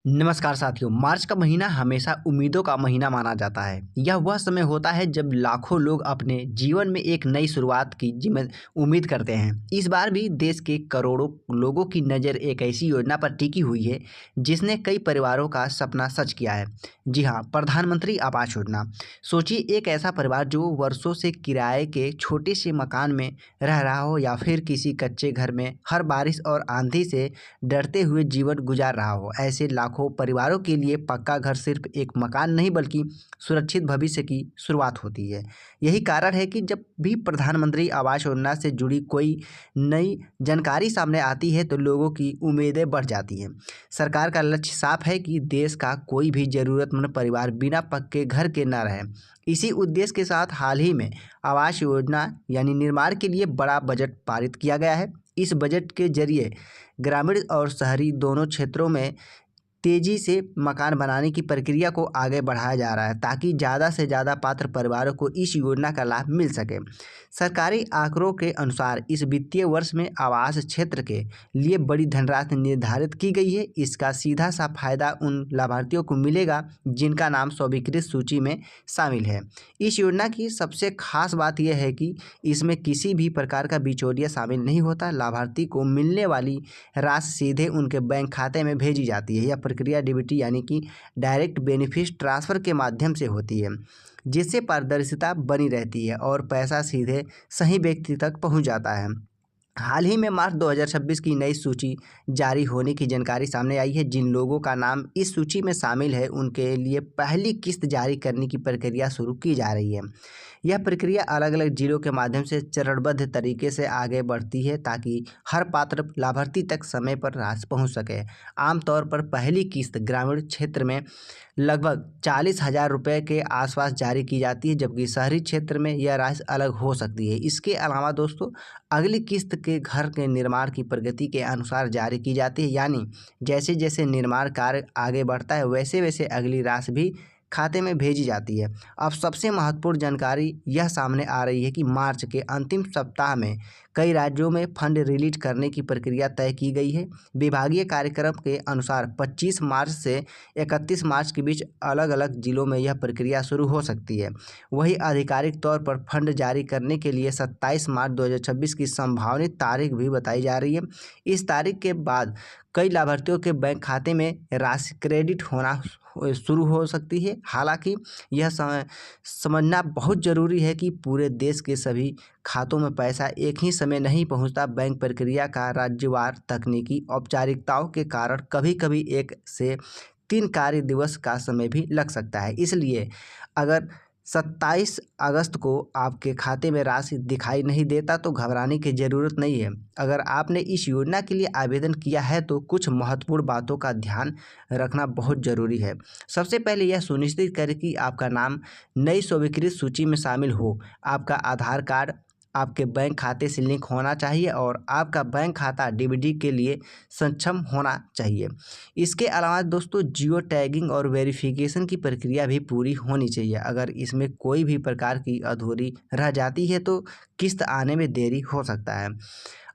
नमस्कार साथियों। मार्च का महीना हमेशा उम्मीदों का महीना माना जाता है। यह वह समय होता है जब लाखों लोग अपने जीवन में एक नई शुरुआत की जिम्मे उम्मीद करते हैं। इस बार भी देश के करोड़ों लोगों की नज़र एक ऐसी योजना पर टिकी हुई है जिसने कई परिवारों का सपना सच किया है। जी हाँ, प्रधानमंत्री आवास योजना। सोचिए, एक ऐसा परिवार जो वर्षों से किराए के छोटे से मकान में रह रहा हो या फिर किसी कच्चे घर में हर बारिश और आंधी से डरते हुए जीवन गुजार रहा हो। ऐसे लाखों परिवारों के लिए पक्का घर सिर्फ एक मकान नहीं बल्कि सुरक्षित भविष्य की शुरुआत होती है। यही कारण है कि जब भी प्रधानमंत्री आवास योजना से जुड़ी कोई नई जानकारी सामने आती है तो लोगों की उम्मीदें बढ़ जाती हैं। सरकार का लक्ष्य साफ है कि देश का कोई भी ज़रूरतमंद परिवार बिना पक्के घर के न रहे। इसी उद्देश्य के साथ हाल ही में आवास योजना यानी निर्माण के लिए बड़ा बजट पारित किया गया है। इस बजट के जरिए ग्रामीण और शहरी दोनों क्षेत्रों में तेजी से मकान बनाने की प्रक्रिया को आगे बढ़ाया जा रहा है ताकि ज़्यादा से ज़्यादा पात्र परिवारों को इस योजना का लाभ मिल सके। सरकारी आंकड़ों के अनुसार इस वित्तीय वर्ष में आवास क्षेत्र के लिए बड़ी धनराशि निर्धारित की गई है। इसका सीधा सा फायदा उन लाभार्थियों को मिलेगा जिनका नाम स्वीकृत सूची में शामिल है। इस योजना की सबसे खास बात यह है कि इसमें किसी भी प्रकार का बिचौलिया शामिल नहीं होता। लाभार्थी को मिलने वाली राशि सीधे उनके बैंक खाते में भेजी जाती है। यह प्रक्रिया डीबीटी यानी कि डायरेक्ट बेनिफिट ट्रांसफ़र के माध्यम से होती है, जिससे पारदर्शिता बनी रहती है और पैसा सीधे सही व्यक्ति तक पहुंच जाता है। हाल ही में मार्च 2026 की नई सूची जारी होने की जानकारी सामने आई है। जिन लोगों का नाम इस सूची में शामिल है उनके लिए पहली किस्त जारी करने की प्रक्रिया शुरू की जा रही है। यह प्रक्रिया अलग अलग जिलों के माध्यम से चरणबद्ध तरीके से आगे बढ़ती है ताकि हर पात्र लाभार्थी तक समय पर राशि पहुंच सके। आमतौर पर पहली किस्त ग्रामीण क्षेत्र में लगभग 40,000 रुपये के आसपास जारी की जाती है, जबकि शहरी क्षेत्र में यह राशि अलग हो सकती है। इसके अलावा दोस्तों, अगली किस्त के घर के निर्माण की प्रगति के अनुसार जारी की जाती है, यानी जैसे जैसे निर्माण कार्य आगे बढ़ता है वैसे वैसे अगली राशि भी खाते में भेजी जाती है। अब सबसे महत्वपूर्ण जानकारी यह सामने आ रही है कि मार्च के अंतिम सप्ताह में कई राज्यों में फंड रिलीज करने की प्रक्रिया तय की गई है। विभागीय कार्यक्रम के अनुसार 25 मार्च से 31 मार्च के बीच अलग अलग जिलों में यह प्रक्रिया शुरू हो सकती है। वहीं आधिकारिक तौर पर फंड जारी करने के लिए 27 मार्च 2026 की संभावित तारीख भी बताई जा रही है। इस तारीख के बाद कई लाभार्थियों के बैंक खाते में राशि क्रेडिट होना शुरू हो सकती है। हालांकि यह समझना बहुत ज़रूरी है कि पूरे देश के सभी खातों में पैसा एक ही समय नहीं पहुंचता। बैंक प्रक्रिया का राज्यवार तकनीकी औपचारिकताओं के कारण कभी कभी 1 से 3 कार्य दिवस का समय भी लग सकता है। इसलिए अगर 27 अगस्त को आपके खाते में राशि दिखाई नहीं देता तो घबराने की ज़रूरत नहीं है। अगर आपने इस योजना के लिए आवेदन किया है तो कुछ महत्वपूर्ण बातों का ध्यान रखना बहुत ज़रूरी है। सबसे पहले यह सुनिश्चित करें कि आपका नाम नई स्वीकृत सूची में शामिल हो। आपका आधार कार्ड आपके बैंक खाते से लिंक होना चाहिए और आपका बैंक खाता डीबीटी के लिए सक्षम होना चाहिए। इसके अलावा दोस्तों, जियो टैगिंग और वेरिफिकेशन की प्रक्रिया भी पूरी होनी चाहिए। अगर इसमें कोई भी प्रकार की अधूरी रह जाती है तो किस्त आने में देरी हो सकता है।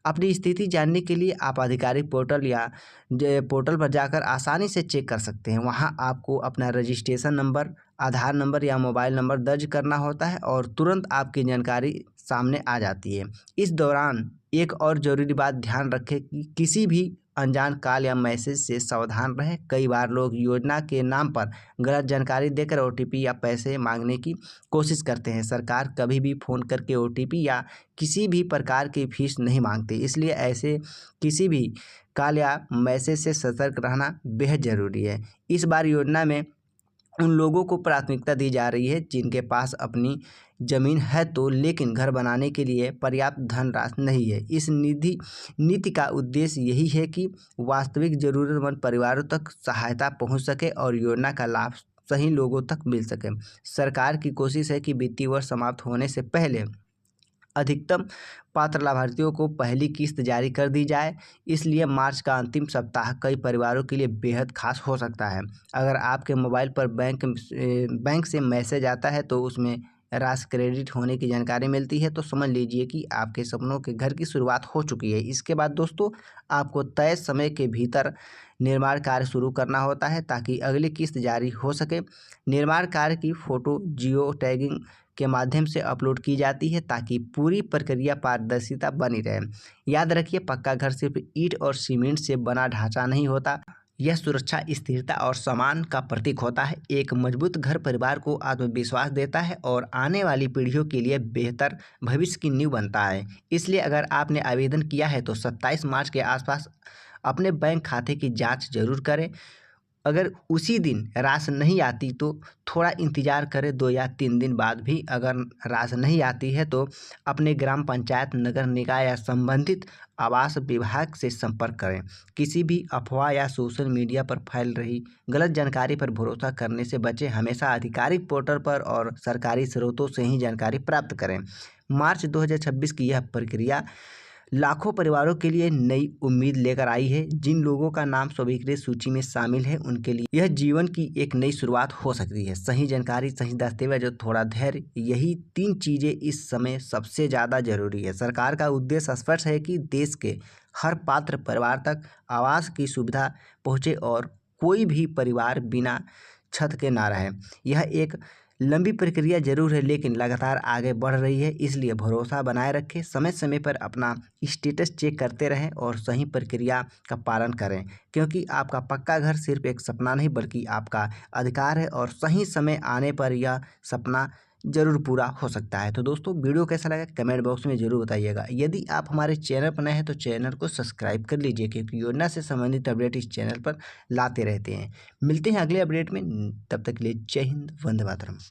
अपनी स्थिति जानने के लिए आप आधिकारिक पोर्टल या पोर्टल पर जाकर आसानी से चेक कर सकते हैं। वहां आपको अपना रजिस्ट्रेशन नंबर, आधार नंबर या मोबाइल नंबर दर्ज करना होता है और तुरंत आपकी जानकारी सामने आ जाती है। इस दौरान एक और ज़रूरी बात ध्यान रखें कि किसी भी अनजान कॉल या मैसेज से सावधान रहें। कई बार लोग योजना के नाम पर गलत जानकारी देकर ओटीपी या पैसे मांगने की कोशिश करते हैं। सरकार कभी भी फ़ोन करके ओटीपी या किसी भी प्रकार की फीस नहीं मांगती, इसलिए ऐसे किसी भी कॉल या मैसेज से सतर्क रहना बेहद ज़रूरी है। इस बार योजना में उन लोगों को प्राथमिकता दी जा रही है जिनके पास अपनी ज़मीन है तो लेकिन घर बनाने के लिए पर्याप्त धनराशि नहीं है। इस नीति का उद्देश्य यही है कि वास्तविक ज़रूरतमंद परिवारों तक सहायता पहुंच सके और योजना का लाभ सही लोगों तक मिल सके। सरकार की कोशिश है कि वित्तीय वर्ष समाप्त होने से पहले अधिकतम पात्र लाभार्थियों को पहली किस्त जारी कर दी जाए। इसलिए मार्च का अंतिम सप्ताह कई परिवारों के लिए बेहद खास हो सकता है। अगर आपके मोबाइल पर बैंक से मैसेज आता है तो उसमें राशि क्रेडिट होने की जानकारी मिलती है तो समझ लीजिए कि आपके सपनों के घर की शुरुआत हो चुकी है। इसके बाद दोस्तों आपको तय समय के भीतर निर्माण कार्य शुरू करना होता है ताकि अगली किस्त जारी हो सके। निर्माण कार्य की फ़ोटो जियो टैगिंग के माध्यम से अपलोड की जाती है ताकि पूरी प्रक्रिया पारदर्शिता बनी रहे। याद रखिए, पक्का घर सिर्फ ईंट और सीमेंट से बना ढांचा नहीं होता, यह सुरक्षा, स्थिरता और सम्मान का प्रतीक होता है। एक मजबूत घर परिवार को आत्मविश्वास देता है और आने वाली पीढ़ियों के लिए बेहतर भविष्य की नींव बनता है। इसलिए अगर आपने आवेदन किया है तो 27 मार्च के आसपास अपने बैंक खाते की जांच जरूर करें। अगर उसी दिन राशि नहीं आती तो थोड़ा इंतज़ार करें, 2 या 3 दिन बाद भी अगर राशि नहीं आती है तो अपने ग्राम पंचायत, नगर निकाय या संबंधित आवास विभाग से संपर्क करें। किसी भी अफवाह या सोशल मीडिया पर फैल रही गलत जानकारी पर भरोसा करने से बचें। हमेशा आधिकारिक पोर्टल पर और सरकारी स्रोतों से ही जानकारी प्राप्त करें। मार्च 2026 की यह प्रक्रिया लाखों परिवारों के लिए नई उम्मीद लेकर आई है। जिन लोगों का नाम स्वीकृत सूची में शामिल है उनके लिए यह जीवन की एक नई शुरुआत हो सकती है। सही जानकारी, सही दस्तावेज और थोड़ा धैर्य, यही 3 चीज़ें इस समय सबसे ज़्यादा जरूरी है। सरकार का उद्देश्य स्पष्ट है कि देश के हर पात्र परिवार तक आवास की सुविधा पहुँचे और कोई भी परिवार बिना छत के ना रहे। यह एक लंबी प्रक्रिया जरूर है लेकिन लगातार आगे बढ़ रही है। इसलिए भरोसा बनाए रखें, समय समय पर अपना स्टेटस चेक करते रहें और सही प्रक्रिया का पालन करें, क्योंकि आपका पक्का घर सिर्फ एक सपना नहीं बल्कि आपका अधिकार है और सही समय आने पर यह सपना ज़रूर पूरा हो सकता है। तो दोस्तों, वीडियो कैसा लगा कमेंट बॉक्स में ज़रूर बताइएगा। यदि आप हमारे चैनल पर नए हैं तो चैनल को सब्सक्राइब कर लीजिए, क्योंकि योजना से संबंधित अपडेट इस चैनल पर लाते रहते हैं। मिलते हैं अगले अपडेट में, तब तक के लिए जय हिंद, वंदे मातरम।